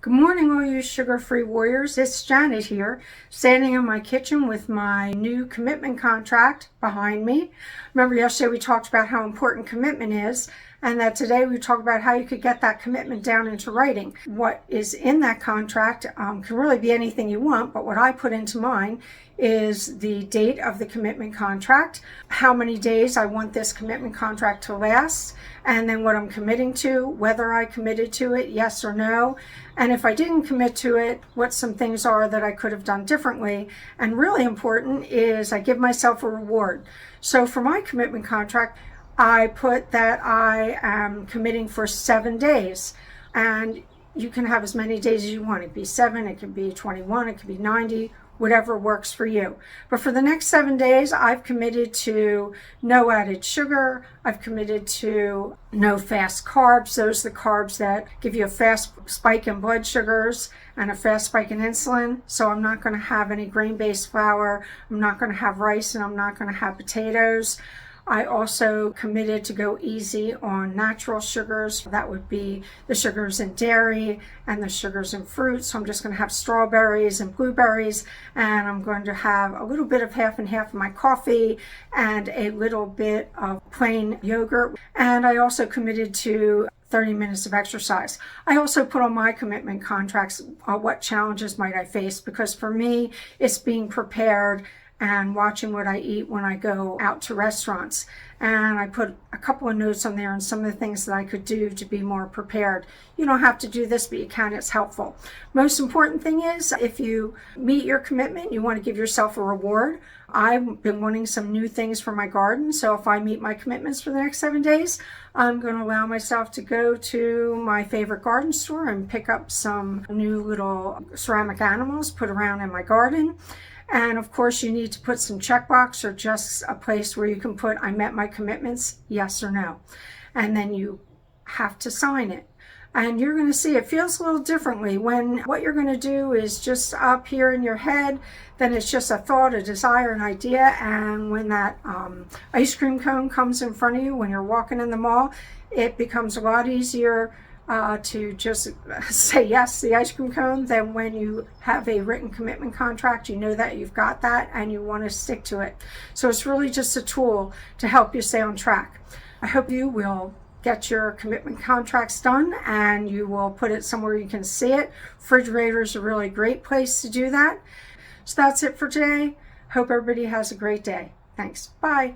Good morning, all you sugar-free warriors. It's Janet here, standing in my kitchen with my new commitment contract behind me. Remember yesterday we talked about how important commitment is, and that today we talk about how you could get that commitment down into writing. What is in that contract can really be anything you want, but what I put into mine is the date of the commitment contract, how many days I want this commitment contract to last, and then what I'm committing to, whether I committed to it, yes or no, and if I didn't commit to it, what some things are that I could have done differently. And really important is I give myself a reward. So for my commitment contract, I put that I am committing for 7 days, and you can have as many days as you want. It could be 7, it could be 21, it could be 90, whatever works for you. But for the next 7 days, I've committed to no added sugar. I've committed to no fast carbs. Those are the carbs that give you a fast spike in blood sugars and a fast spike in insulin. So I'm not going to have any grain-based flour. I'm not going to have rice, and I'm not going to have potatoes. I also committed to go easy on natural sugars. That would be the sugars in dairy and the sugars in fruit. So I'm just going to have strawberries and blueberries, and I'm going to have a little bit of half and half of my coffee and a little bit of plain yogurt. And I also committed to 30 minutes of exercise. I also put on my commitment contracts what challenges might I face, because for me, it's being prepared and watching what I eat when I go out to restaurants. And I put a couple of notes on there on some of the things that I could do to be more prepared. You don't have to do this, but you can. It's helpful. Most important thing is, if you meet your commitment, you want to give yourself a reward. I've been wanting some new things for my garden, so if I meet my commitments for the next 7 days, I'm going to allow myself to go to my favorite garden store and pick up some new little ceramic animals, put around in my garden. And of course, you need to put some checkbox or just a place where you can put, I met my commitments, yes or no. And then you have to sign it. And you're going to see it feels a little differently when what you're going to do is just up here in your head, then it's just a thought, a desire, an idea. And when that ice cream cone comes in front of you when you're walking in the mall, it becomes a lot easier to just say yes to the ice cream cone than when you have a written commitment contract. You know that you've got that and you want to stick to it. So it's really just a tool to help you stay on track. I hope you will get your commitment contracts done and you will put it somewhere you can see it. Refrigerator is a really great place to do that. So that's it for today. Hope everybody has a great day. Thanks. Bye.